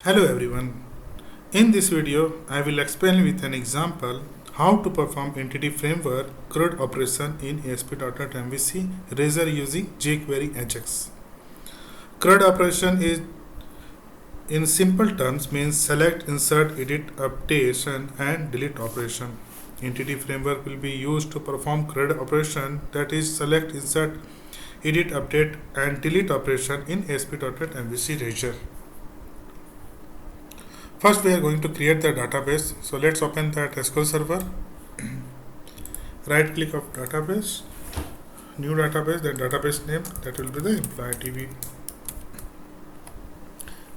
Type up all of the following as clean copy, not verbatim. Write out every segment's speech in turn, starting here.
Hello everyone. In this video, I will explain with an example how to perform entity framework CRUD operation in ASP.NET MVC Razor using JQuery Ajax. CRUD operation is in simple terms means select, insert, edit, updation and delete operation. Entity framework will be used to perform CRUD operation, that is select, insert, edit, update and delete operation in ASP.NET MVC Razor. First, we are going to create the database. So let's open that SQL Server. Right click of database, new database, then database name, that will be the employee DB.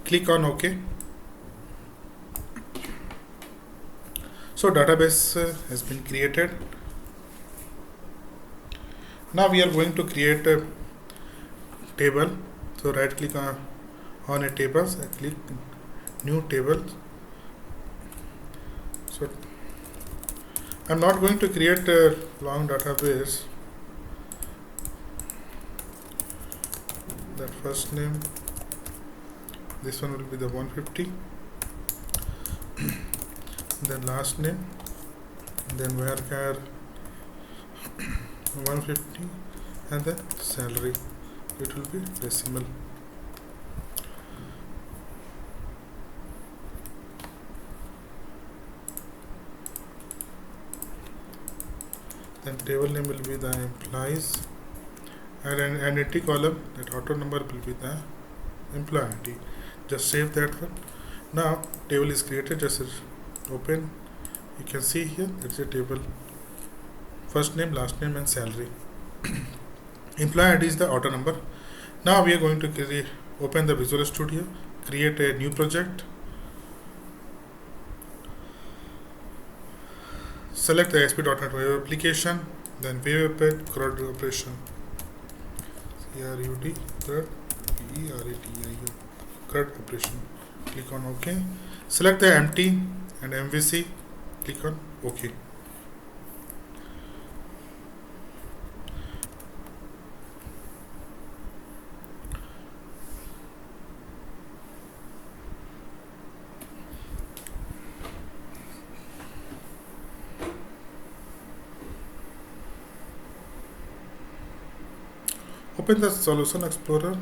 Click on OK. So database has been created. Now we are going to create a table. So right click on a table, so click new table. So I'm not going to create a long database. That first name, this one will be the 150, then last name, then varchar 150 and then salary, it will be decimal. Then table name will be the employees and an entity column, that auto number will be the employee ID. Just save that one. Now table is created, just open. You can see here it's a table, first name, last name and salary. Employee ID is the auto number. Now we are going to open the Visual Studio, create a new project. Select the ASP.NET Web Application, then Web Append CRUD operation. CRUD, CRUD, PERATIO, CRUD operation. Click on OK. Select the empty and MVC. Click on OK. Open the Solution Explorer.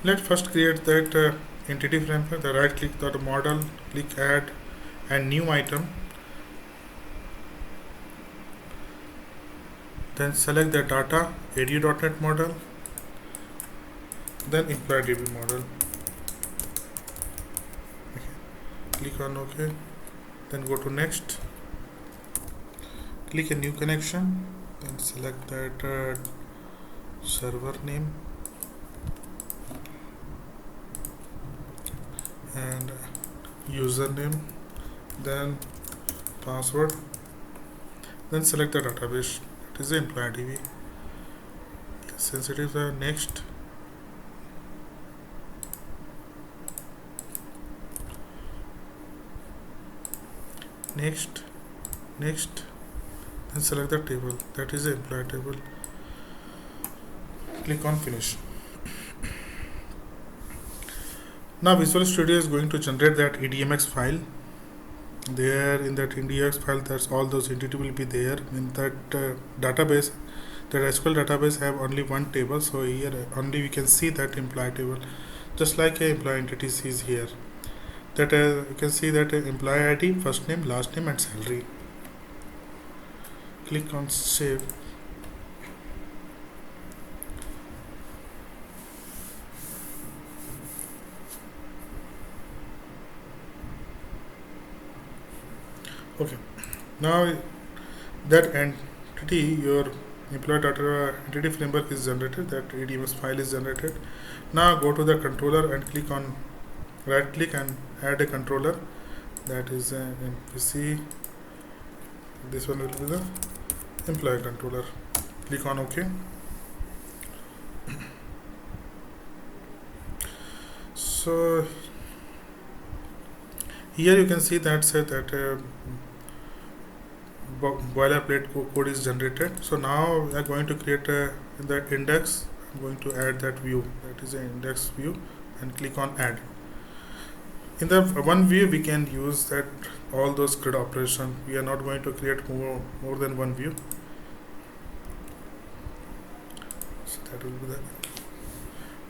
Let's first create that entity framework. The right click the model, click add and new item. Then select the data, ADU.NET model, then employee DB model. Click on OK. Then go to next, click a new connection, then select that server name and username, then password, then select the database, it is the employee DB. Since it is the next, next, then select the table, that is the employee table. Click on finish. Now Visual Studio is going to generate that EDMX file. There in that EDMX file, that's all those entity will be there. In that database, that SQL database have only one table, so here only we can see that employee table, just like a employee entity is here. That you can see that employee ID, first name, last name and salary. Click on save. Okay, now that entity, your employee data entity framework is generated, that ADMS file is generated. Now go to the controller and click on right click and add a controller, that is an MVC. This one will be the employee controller. Click on OK. So here you can see that boilerplate code is generated. So now we are going to create the index. I'm going to add that view, that is an index view, and click on add. In the one view we can use that all those CRUD operation. We are not going to create more than one view. So that will be that.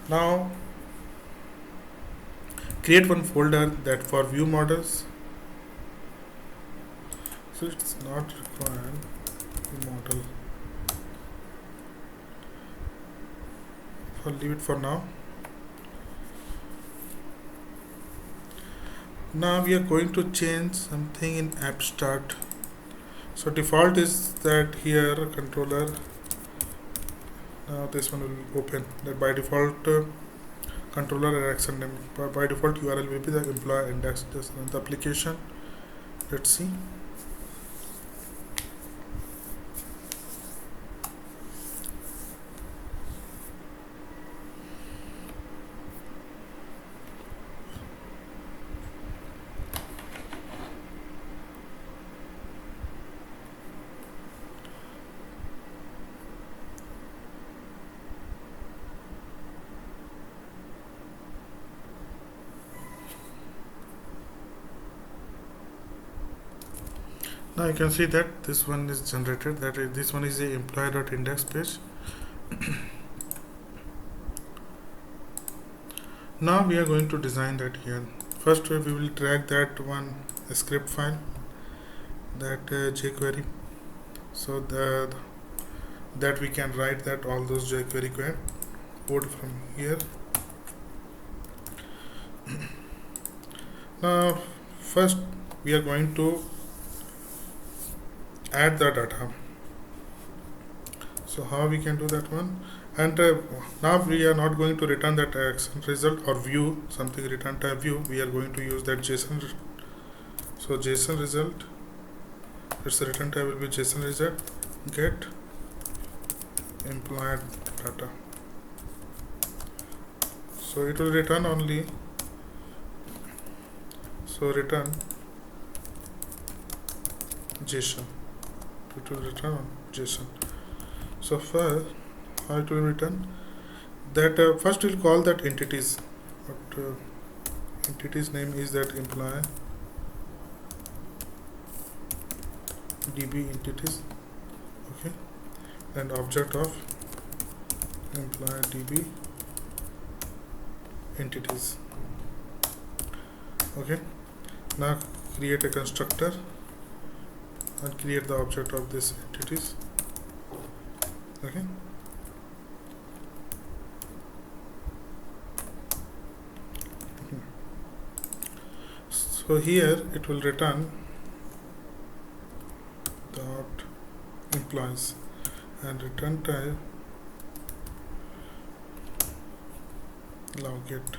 Now create one folder that for view models. So it's not required model. I'll leave it for now. Now we are going to change something in app start. So default is that here controller. Now this one will open. That by default controller and action name. By default URL will be the employee index. Just run the application. Let's see. Now you can see that this one is generated, that is, this one is the employee.index page. Now we are going to design that here. First we will drag that one script file, that JQuery, so that we can write that all those JQuery code from here. Now first we are going to add the data. So how we can do that one? And now we are not going to return that action result or view something, return type view. We are going to use that JSON. So JSON result, its return type will be JSON result get employed data. So it will return only. So return JSON. It will return on JSON. So first, how it will return that first we'll call that entities. But entity's name is that employee DB entities. Okay, and object of employee DB entities. Okay, now create a constructor and create the object of this entities. Okay, so here it will return dot employees and return type log get.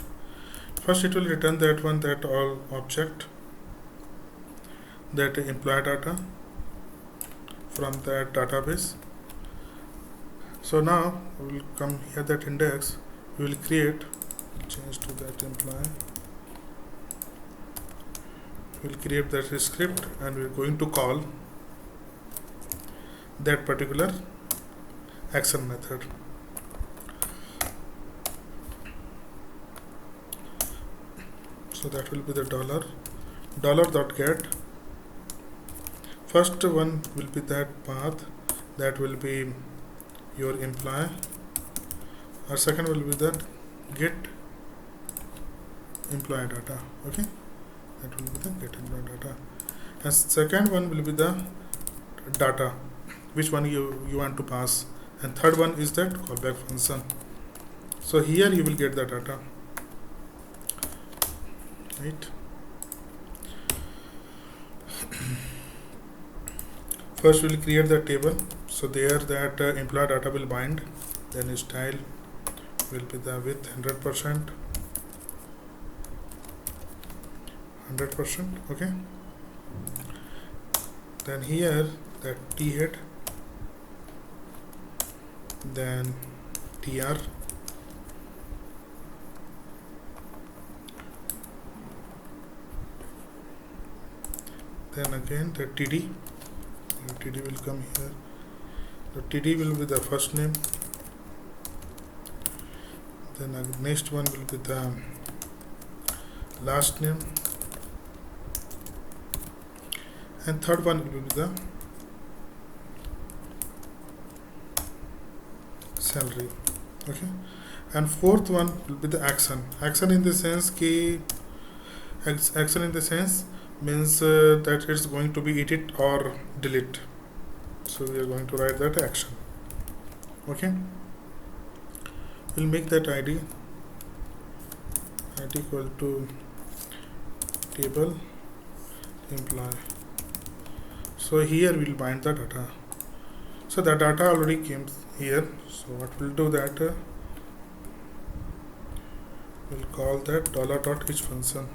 First it will return that one, that all object, that employee data from that database. So now we will come here, that index we will create, change to that employee. We will create that script and we are going to call that particular action method. So that will be the $.get. First one will be that path, that will be your employee. Our second will be that get employee data. Okay, that will be the get employee data. And second one will be the data, which one you want to pass. And third one is that callback function. So here you will get the data. Right. First we will create the table. So there that employee data will bind. Then style will be the width 100%. Okay. Then here that T head, then TR, then again the TD TD will come here. The TD will be the first name, then next one will be the last name, and third one will be the salary. Okay, and fourth one will be the action. Action in the sense action in the sense means that it's going to be edit or delete. So we are going to write that action. Okay, we'll make that ID equal to table employee. So here we'll bind the data. So the data already came here. So what we'll do that we'll call that $.each function,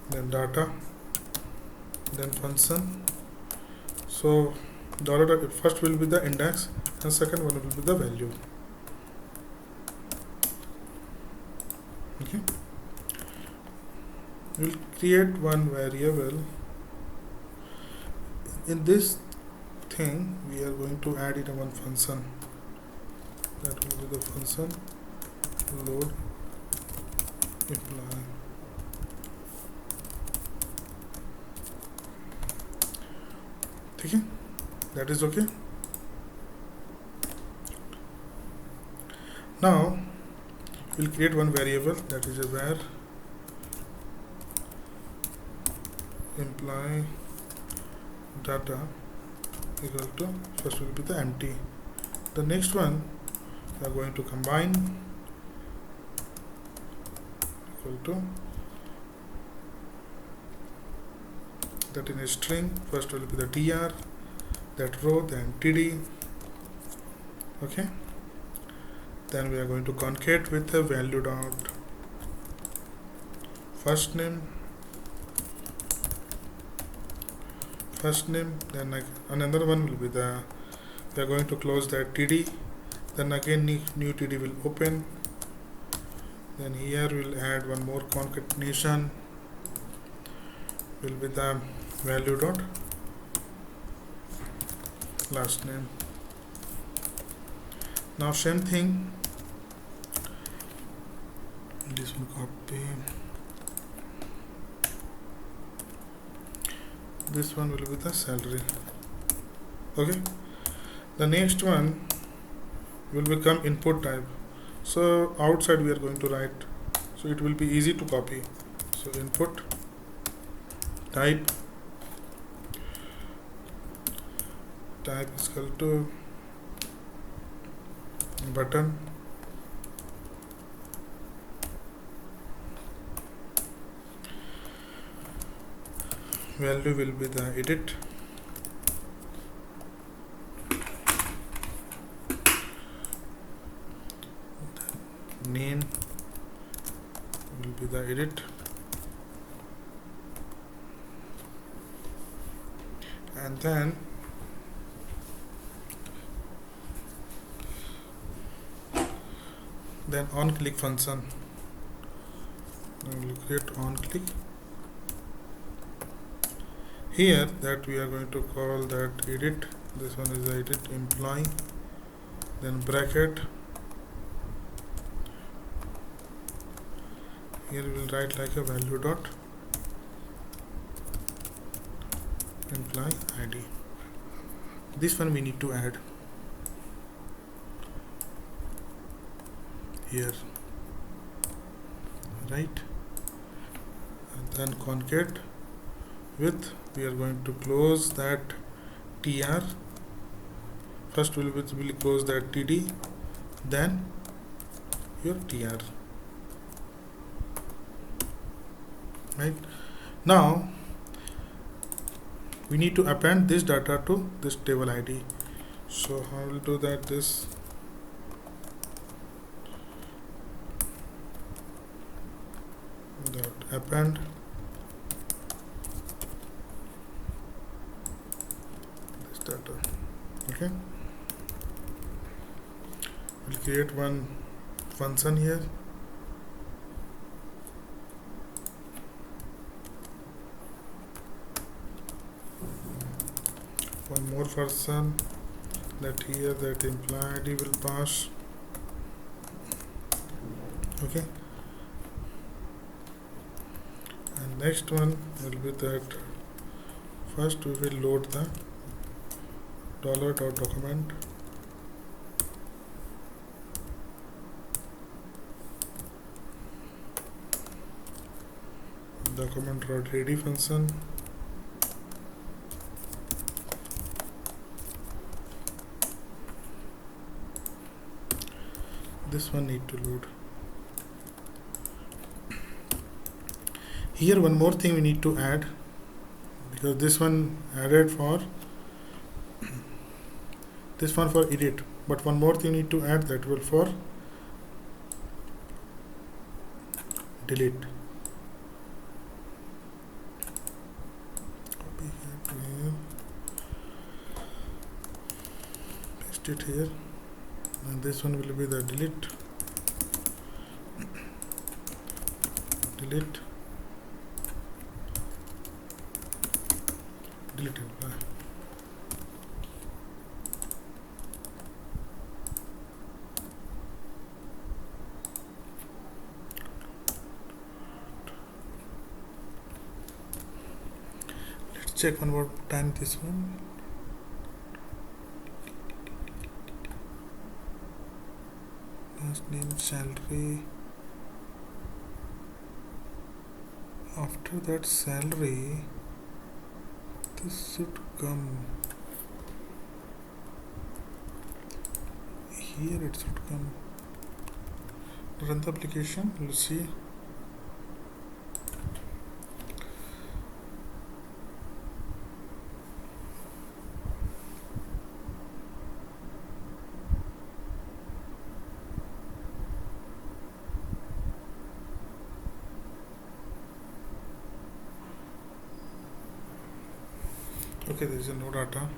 then data, then function. So first will be the index and second one will be the value. Okay, we'll create one variable. In this thing we are going to add in one function, that will be the function load employee. Okay, that is okay. Now we'll create one variable, that is a var employee data equal to, first will be the empty. The next one we are going to combine equal to, that in a string, first will be the tr, that row, then td. Okay, then we are going to concate with the value dot first name, then another one will be the, we are going to close that td, then again new td will open, then here we'll add one more concatenation, will be the value dot last name. Now same thing, this will copy, this one will be the salary. Okay, the next one will become input type. So outside we are going to write, so it will be easy to copy. So input type is equal to button, value will be the edit, name will be the edit, and then on click function, we will create on click. Here that we are going to call that edit, this one is edit employee, then bracket, here we will write like a value dot employee id. This one we need to add here, right, and then concate with, we are going to close that tr, first will close that td, then your tr. Right, now we need to append this data to this table id. So how will do that? This append this data. Okay, we'll create one function here, more person, that here that employee ID will pass. Okay, and next one will be that first we will load the $.document, document.ready function. This one need to load. Here one more thing we need to add, because this one added for this one for edit, but one more thing need to add, that will for delete. Copy here, paste it here, and this one will be the delete. Delete employee. Let's check one more time this one. Last name, salary. After that salary, this should come here. It should come. Run the application. Let's see. Okay, there is no data.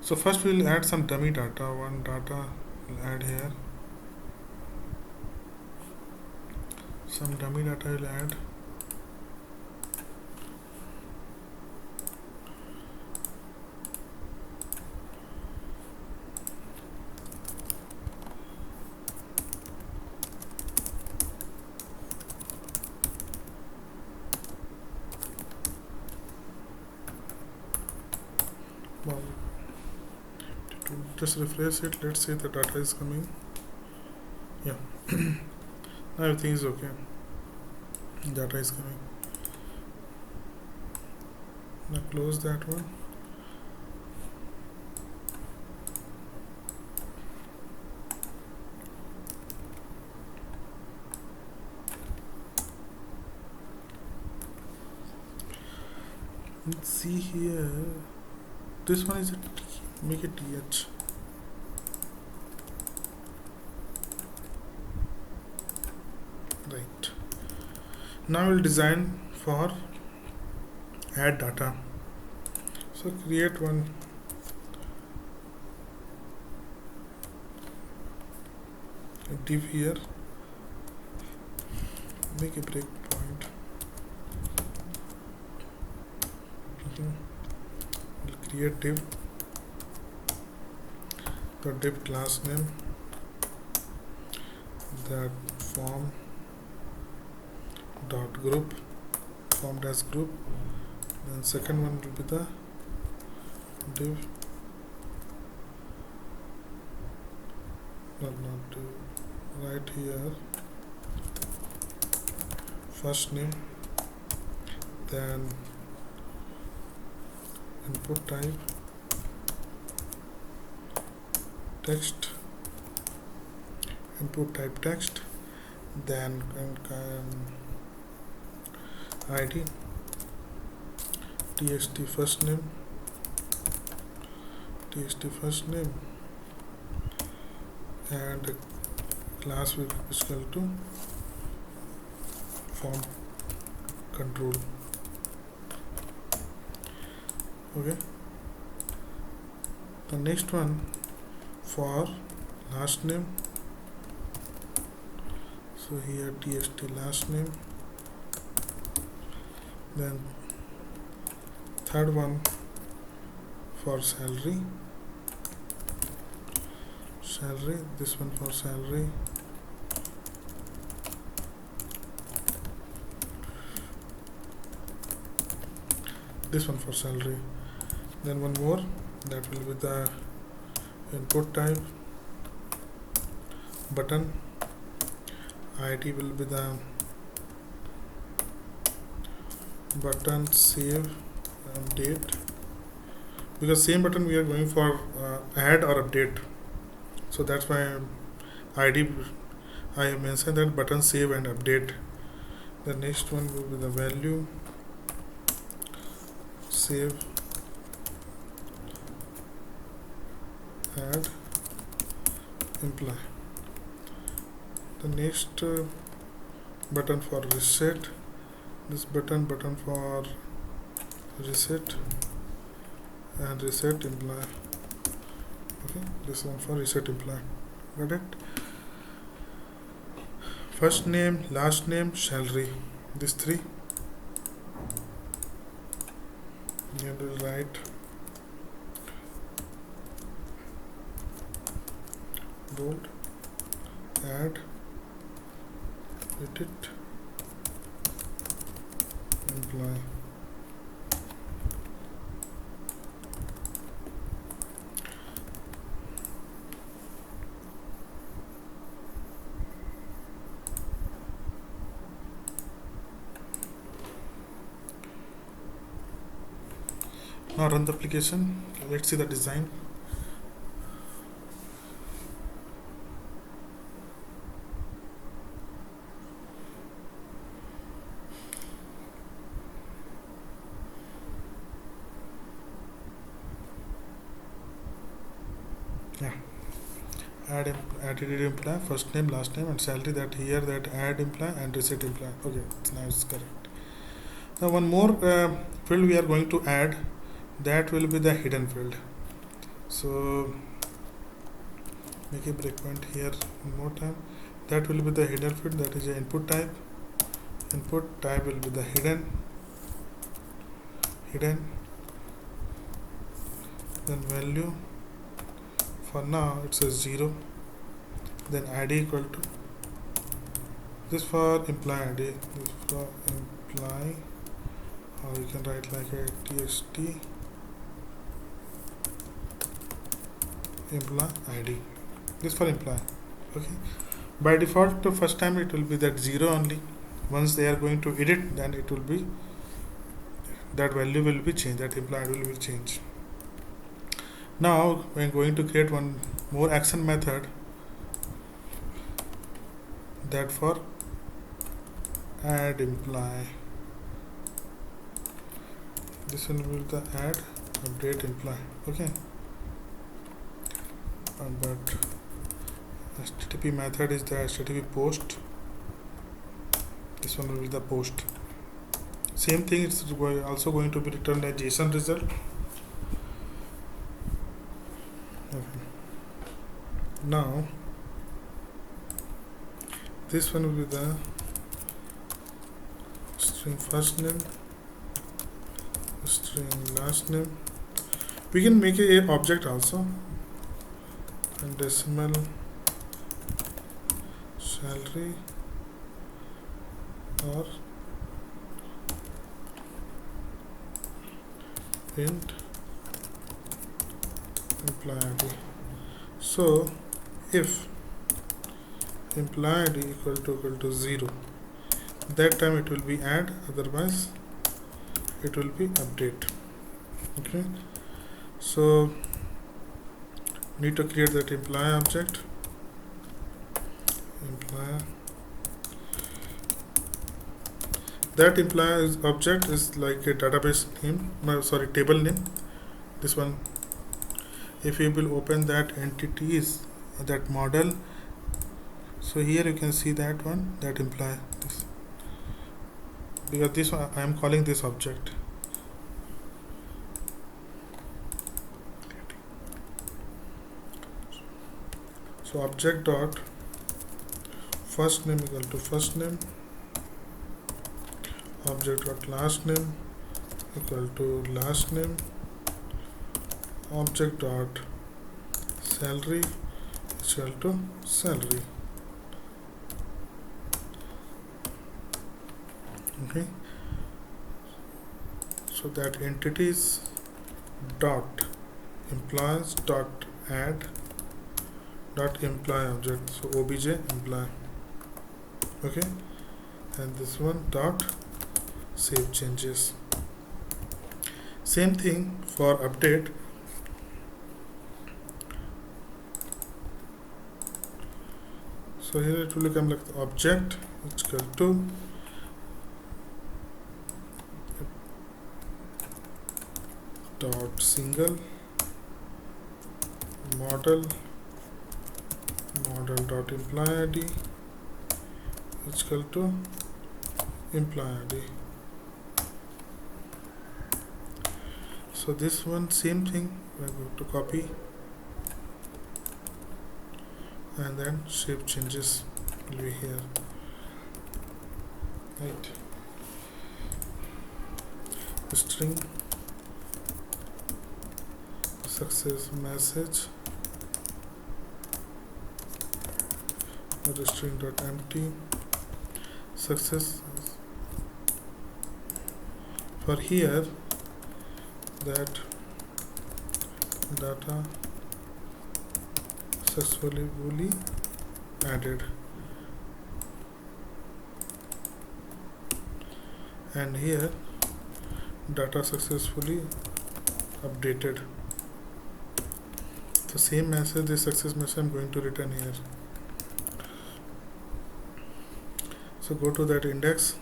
So first we will add some dummy data. One data will add here. Some dummy data will add. Well, to just refresh it, let's say the data is coming. Yeah, now everything is okay. Data is coming. Now close that one. Let's see here. This one is a T. Make it TH. Right. Now we'll design for add data. So create one div here. Make a breakpoint. We'll create div. The div class name, that form dot group, form dash group. Then second one will be the div, not div, right here, first name, then input type, text, input type text, then ID, txt first name, and class will be equal to form control. Okay, the next one for last name, so here txt last name, then third one for salary, this one for salary, this one for salary. Then one more, that will be the input type, button ID will be the button save update, because same button we are going for add or update, so that's why ID I have mentioned that button save and update. The next one will be the value save add imply. The next button for reset, this button for reset and reset imply. Okay, this one for reset imply. Got it? First name, last name, salary, these three. You will write bold, add, edit, imply. Now run the application. Let's see the design. Yeah, added imply, first name, last name, and salary. That here that add imply and reset imply. Okay, now it's correct. Now one more field we are going to add, that will be the hidden field. So make a breakpoint here one more time. That will be the hidden field, that is a input type. Input type will be the hidden, then value, for now it says 0, then id equal to this for imply id, this for imply, or you can write like a txt imply id, this for imply. Okay, by default the first time it will be that 0 only. Once they are going to edit, then it will be that value will be changed, that imply id will change. Now we are going to create one more action method, that for add imply. This one will be the add update imply. Okay, but HTTP method is the HTTP post. This one will be the post. Same thing, it's also going to be returned a JSON result. Okay. Now this one will be the string first name, string last name. We can make a object also, and decimal salary or int imply id. So if imply id equal to 0, that time it will be add, otherwise it will be update. Okay, so need to create that imply object. Imply, that imply object is like a database name, table name. This one, if you will open that entities, that model, so here you can see that one, that imply this, because this one I am calling this object. So object dot first name equal to first name, object dot last name equal to last name, object dot salary is equal to salary. Okay, so that entities dot employees dot add dot employee object, so obj employee. Okay, and this one dot save changes. Same thing for update. So here it will become like the object is equal to dot single model dot employee ID is equal to employee ID. So this one same thing, we are going to copy and then shape changes will be here, right? String success message string dot empty success. For here that data successfully added, and here data successfully updated. The same message, this success message I'm going to return here. So go to that index,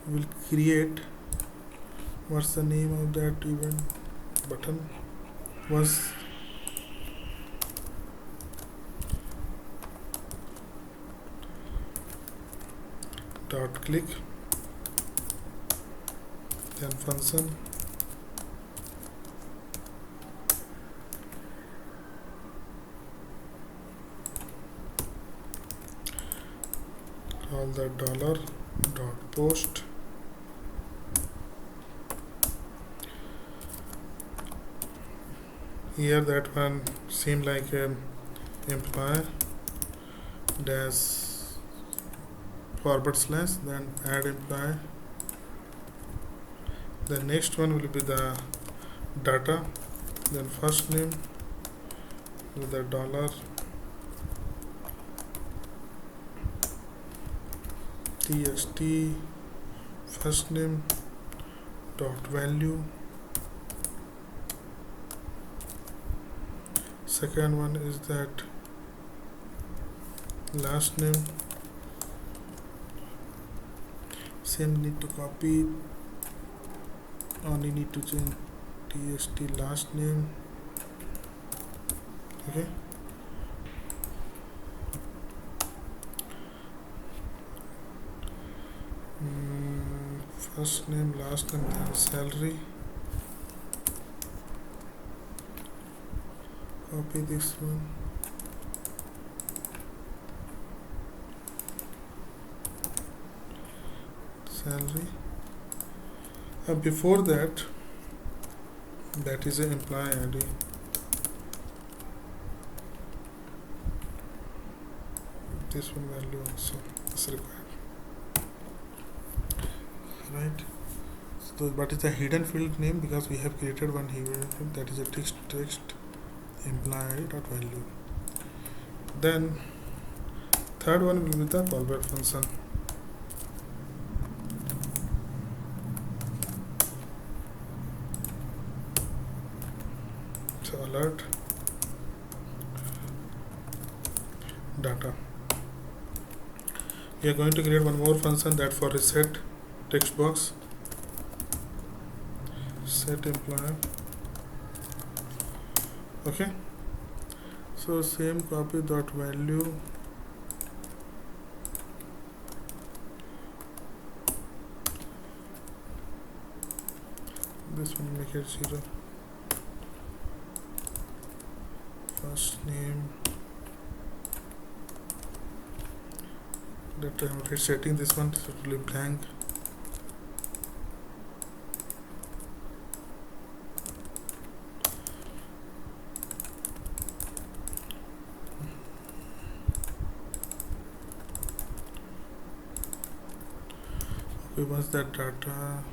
we'll create, what's the name of that event button, was dot click, then function call the dollar dot post here. That one seemed like employer dash forward slash, then add employee. The next one will be the data, then first name with the dollar txt first name dot value. Second one is that last name, same need to copy, only need to change txt last name. Okay, first name last name then salary. Copy this one, salary, and before that is an employee ID. This one value also is required, right? So what is the hidden field name? Because we have created one hidden field, that is a text employee dot value. Then third one will be the callback function. So alert data. We are going to create one more function, that for reset text box, set employee. Okay, so same copy dot value, this one make it 0, first name, that I'm resetting this one, so it will be blank. we want that data,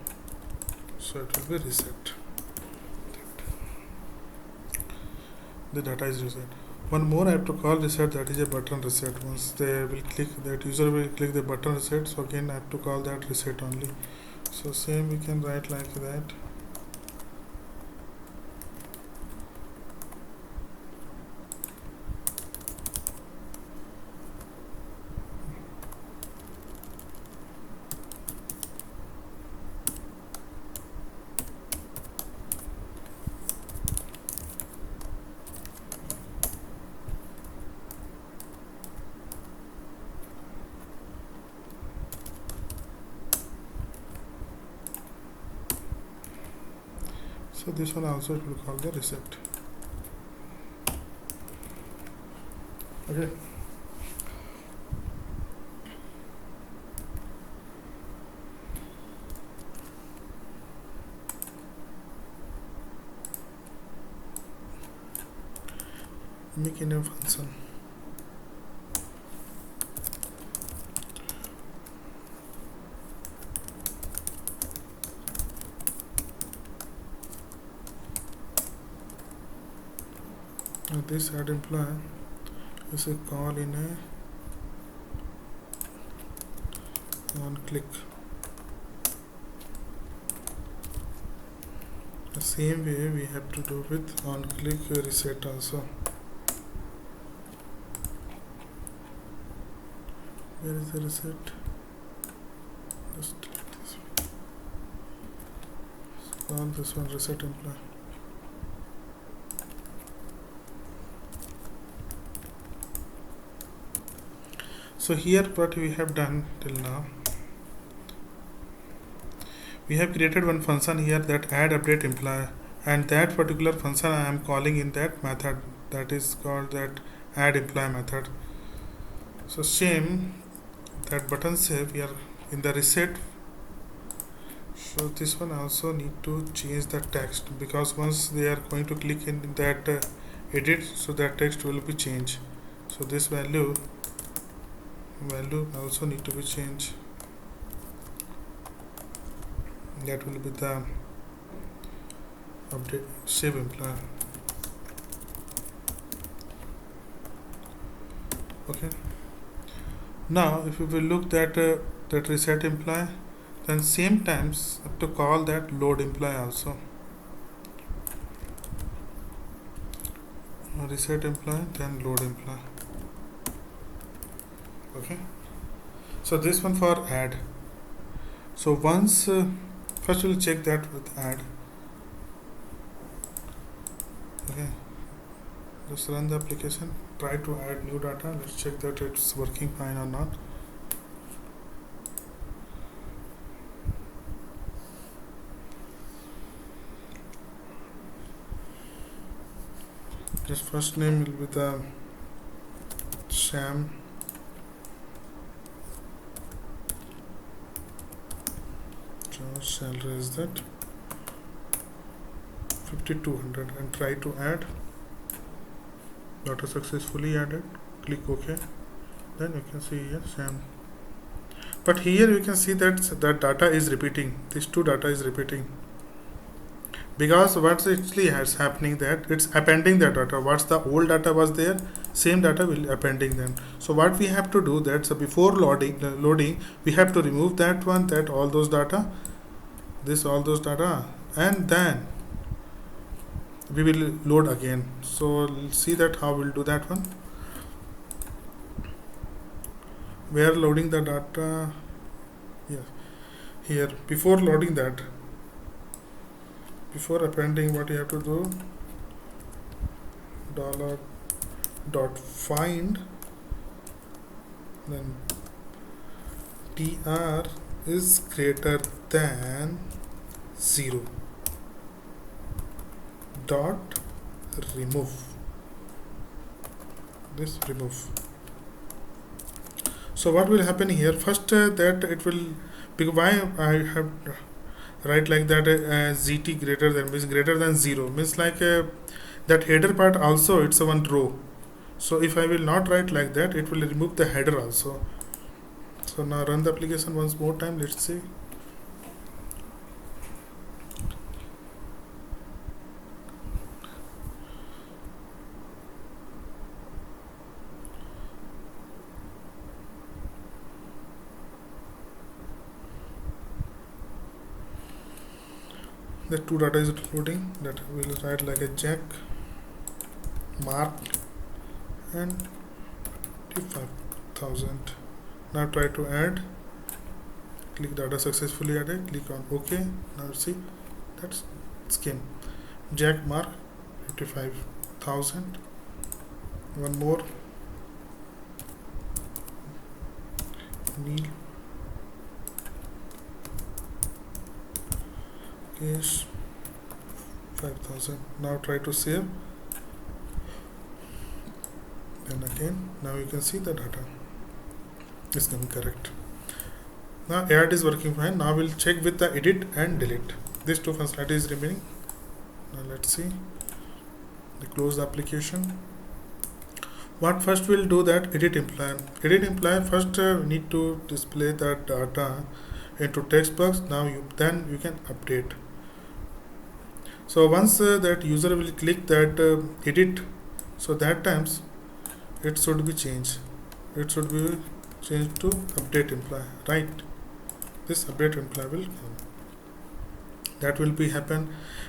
so it will be reset. The data is reset. One more I have to call reset, that is a button reset. Once they will click, that user will click the button reset, so again I have to call that reset only. So same we can write like that. So this one also it will call the reset. Okay. Make a new function. Now this add employee is a call in a on click. The same way we have to do with on click reset also. Where is the reset? Just delete this one. So call this one reset employee. So here what we have done till now, we have created one function here that add update employee, and that particular function I am calling in that method, that is called that add employee method. So same that button save we are in the reset. So this one also need to change the text, because once they are going to click in that edit, so that text will be changed. So this value also need to be changed. That will be the update save employee. Okay. Now if we will look that that reset employee, then same times have to call that load employee also. Reset employee, then load employee. Okay. So this one for add. So once first we'll check that with add. Okay. Just run the application. Try to add new data. Let's check that it's working fine or not. Just first name will be the Sam. Salary is that 5200, and try to add. Data successfully added. Click OK. Then you can see here Sam. But here you can see that that data is repeating. These two data is repeating. Because what's actually has happening that it's appending the data. What's the old data was there, same data will appending them. So what we have to do that, so before loading we have to remove that one, that all those data, all those data, and then we will load again. So see that how we'll do that one. We are loading the data. Yes, here before loading that, before appending, what you have to do, $.find, then tr is greater than 0, dot remove, this remove. So what will happen here, first that it will, because why I have write like that, zt greater than means greater than 0 means like that header part also it's a one row. So if I will not write like that, it will remove the header also. So now run the application once more time. Let's see. the two data is loading. That will write like a jack mark and 55,000. Now try to add. Click data successfully added. Click on OK. Now see that's came. Jack mark 55,000. One more. Neil. Yes. 5,000. Now try to save. And again, now you can see the data is coming correct. Now add is working fine. Now we'll check with the edit and delete. These two functionalities remaining. Now let's see. We close the application. What first we'll do that edit imply. Edit imply first we need to display the data into text box. Now then you can update. So once that user will click that edit, so that times it should be changed. It should be changed to update imply, right? This update imply will come. That will be happen.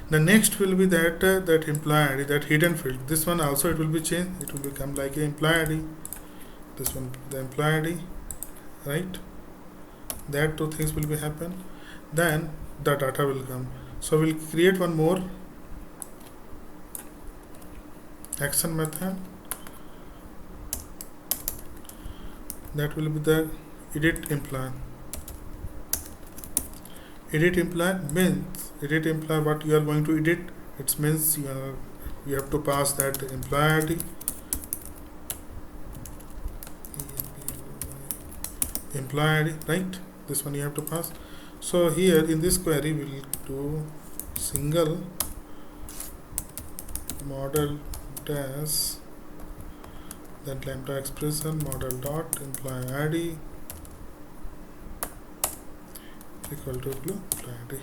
The next will be that that imply ID, that hidden field. This one also it will be changed. It will become like a imply ID. This one the imply ID, right? That two things will be happen. Then the data will come. So we'll create one more action method. That will be the edit imply. Edit imply means what you are going to edit. It means you have to pass that imply ID. Imply ID, right? This one you have to pass. So here in this query we will do single model dash then lambda expression model dot imply ID equal to imply ID.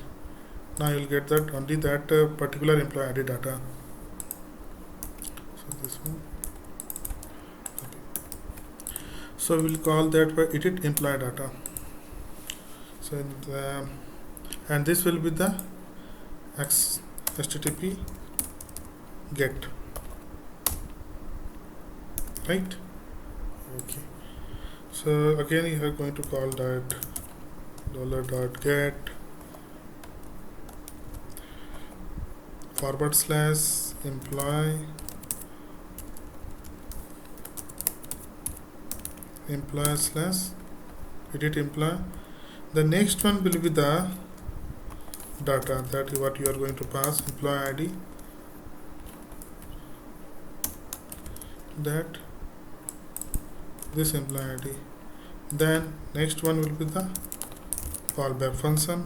Now you will get that only that particular imply ID data. So this one. So we will call that by edit imply data. So and this will be the HTTP get, right? Okay. So again you are going to call that $.get / imply / edit imply. The next one will be the data, that is what you are going to pass, employee ID, that this employee ID. Then next one will be the callback function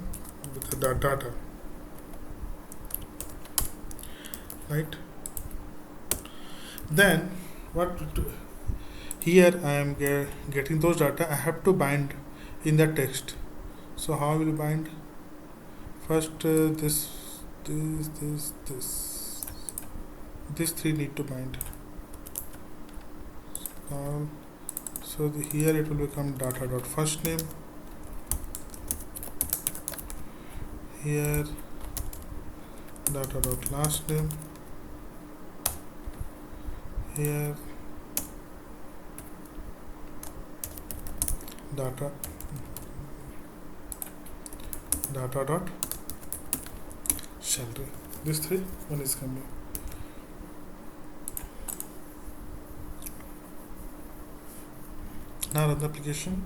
with the data, right? Then what to do? Here I am getting those data. I have to bind in the text. So how I will bind? First this three need to bind. So here it will become data dot first name. Here data dot last name. Here data dot salary. This three one is coming. Now run the application.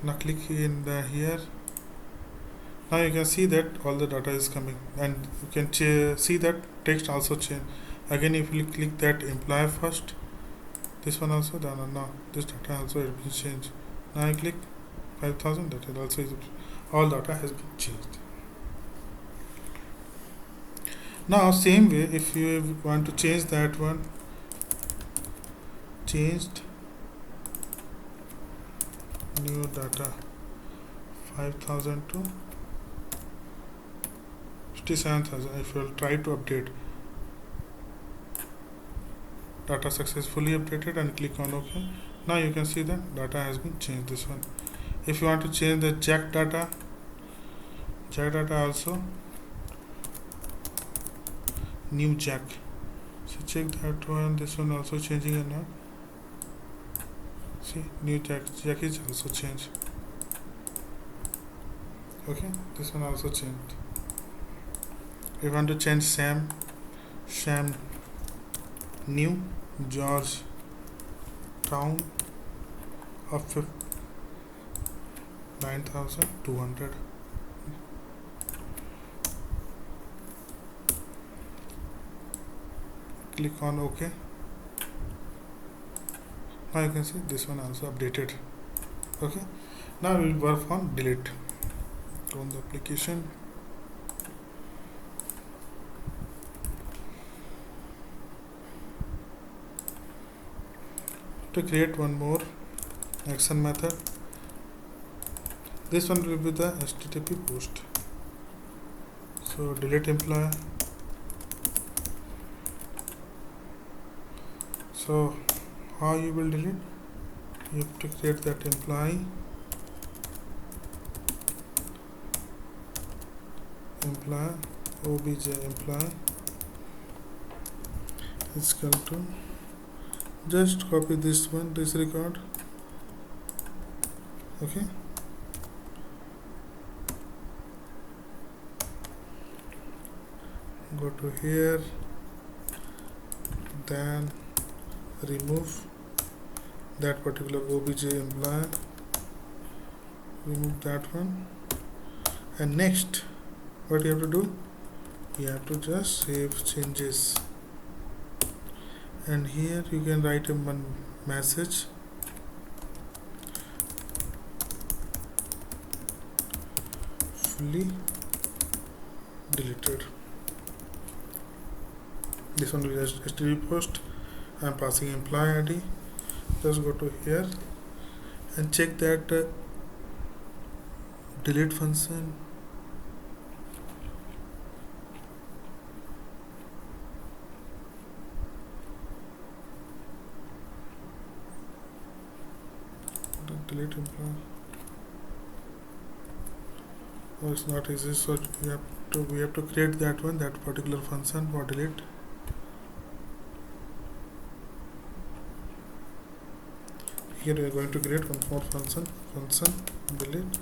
Now click in the here. Now you can see that all the data is coming, and you can see that text also change. Again, if you click that imply first, this one also done. Now this data also has been changed. Now I click 5,000. That also is all data has been changed. Now same way, if you want to change that one, changed new data 5000 to 57,000. If you will try to update, data successfully updated, and click on OK. Now you can see that data has been changed. This one. If you want to change the jack data also, new jack. So check that one. This one also changing or not. See, new jack is also changed. Okay, this one also changed. We want to change Sam new George town of 9,200. Click on OK. Now you can see this one also updated. Okay, now we will work on delete. Go on the application. To create one more action method, this one will be the HTTP post. So delete employee. So how you will delete? You have to create that employee obj employee is equal to, just copy this record. Okay, go to here, then remove that particular obj employee, remove that one, and next what you have to do, you have to just save changes, and here you can write a message fully deleted. This one will be HTTP post. I am passing employee ID. Just go to here and check that delete function delete employee. Oh, it's not exist, so we have to create that particular function for delete. Here we are going to create one more function delete.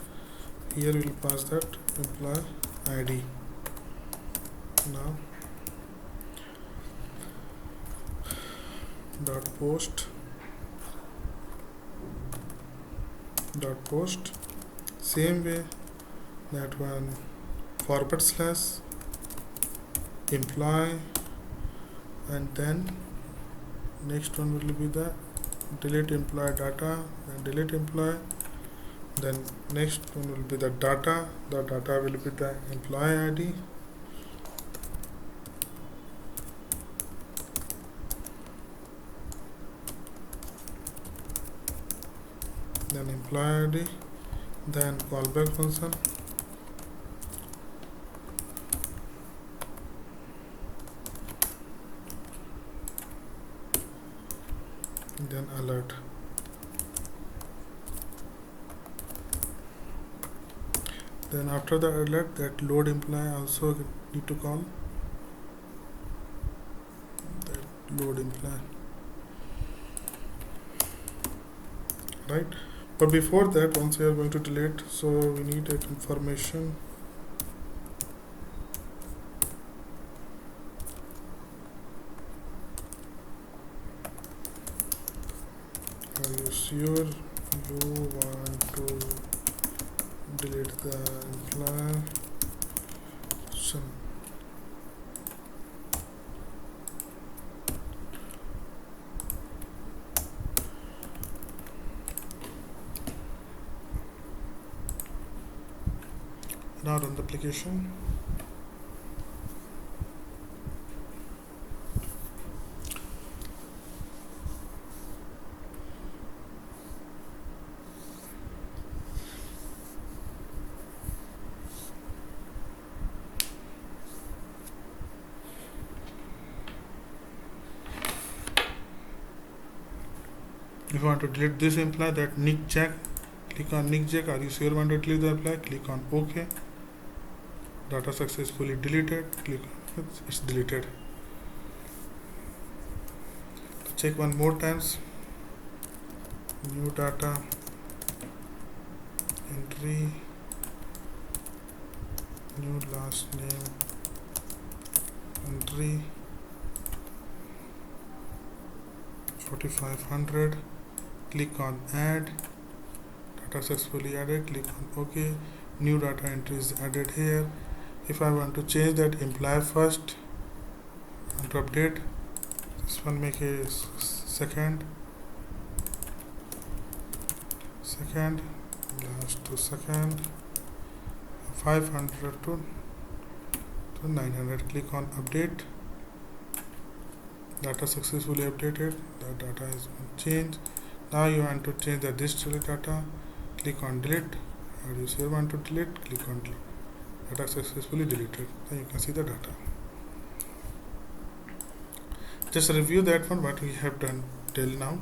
Here we will pass that employee ID. Now post same way, that one / employee, and then next one will be the delete employee data, and delete employee, then next one will be the data will be the employee ID, then employee ID, then callback function, then alert. Then after the alert, that load employee also need to call that load employee, right? But before that, once we are going to delete, so we need a confirmation. Are you sure you want to delete the employee? Now run the application. If you want to delete this imply, that nick check, click on nick check. Are you sure you want to delete the imply? Click on OK. Data successfully deleted. Click on it's deleted. Check one more times. New data entry, new last name entry 4500. Click on add. Data successfully added. Click on OK. New data entry is added here. If I want to change that imply first, I want to update this one, make a second, last to second, 500 to 900. Click on update. Data successfully updated. The data is changed. Now you want to change the this data. Click on delete. Or you still want to delete? Click on delete. Data successfully deleted. Then you can see the data. Just review that one, what we have done till now.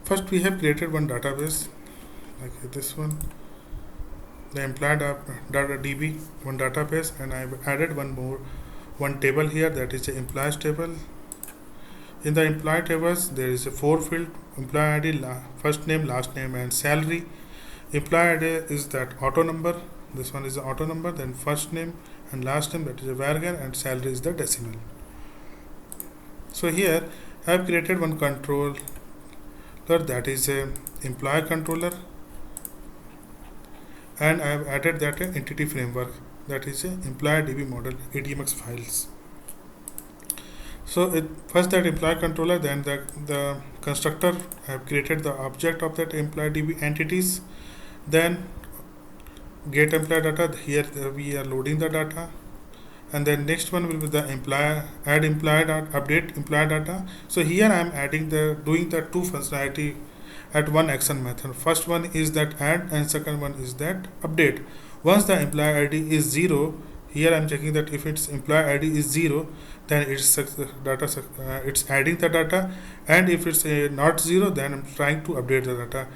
First, we have created one database like this one, the implied data DB, one database, and I have added one table here, that is the implies table. In the implied tables, there is a 4 field: employee ID, first name, last name, and salary. Employee ID is that auto number. This one is the auto number. Then first name and last name, that is a varchar, and salary is the decimal. So here I have created one controller, that is a employee controller, and I have added that entity framework, that is a employee DB model ADMX files. So first that employee controller, then the constructor, I have created the object of that employee DB entities, then get employee data. Here we are loading the data, and then next one will be the add employee data, update employee data. So here I am adding doing the two functionality at one action method. First one is that add, and second one is that update. Once the employee ID is 0, here I am checking that if its employee ID is 0, then it's it's adding the data, and if it's not 0, then I'm trying to update the data.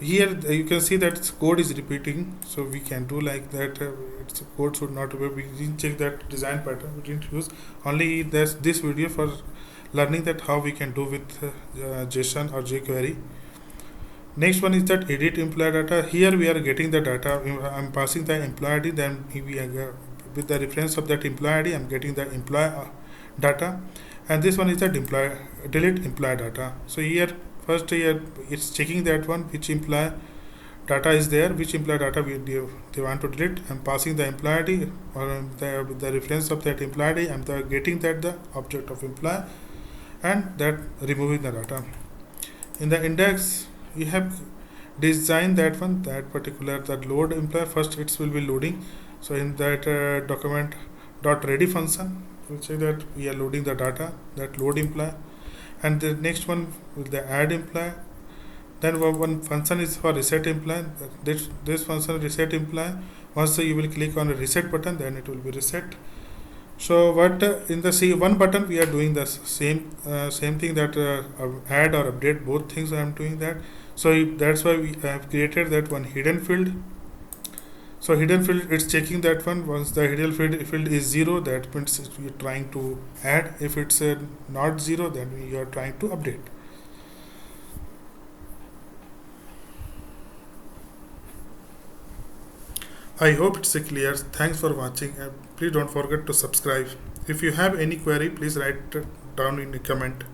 Here you can see that code is repeating, so we can do like that. Its code should not be. We didn't check that design pattern. We didn't use only this video for learning that how we can do with JSON or JQuery. Next one is that edit employee data. Here we are getting the data. I'm passing the employee ID. Then with the reference of that employee ID, I'm getting the employee data. And this one is that delete employee data. So here first it's checking that one, which employee data is there, which employee data they want to delete. I'm passing the employee ID, or with the reference of that employee ID, I'm getting that the object of employee, and that removing the data. In the index, we have designed that one, that particular that load employee. First it will be loading. So in that document .ready function, we'll say that we are loading the data, that load employee. And the next one will the add employee. Then one function is for reset employee. This function reset employee. Once you will click on the reset button, then it will be reset. So what in the C1 button we are doing the same thing, that add or update, both things I am doing that. So that's why we have created that one hidden field. So hidden field, it's checking that one. Once the hidden field is 0, that means we are trying to add. If it's not 0, then we are trying to update. I hope it's clear. Thanks for watching. Please don't forget to subscribe. If you have any query, please write it down in the comment.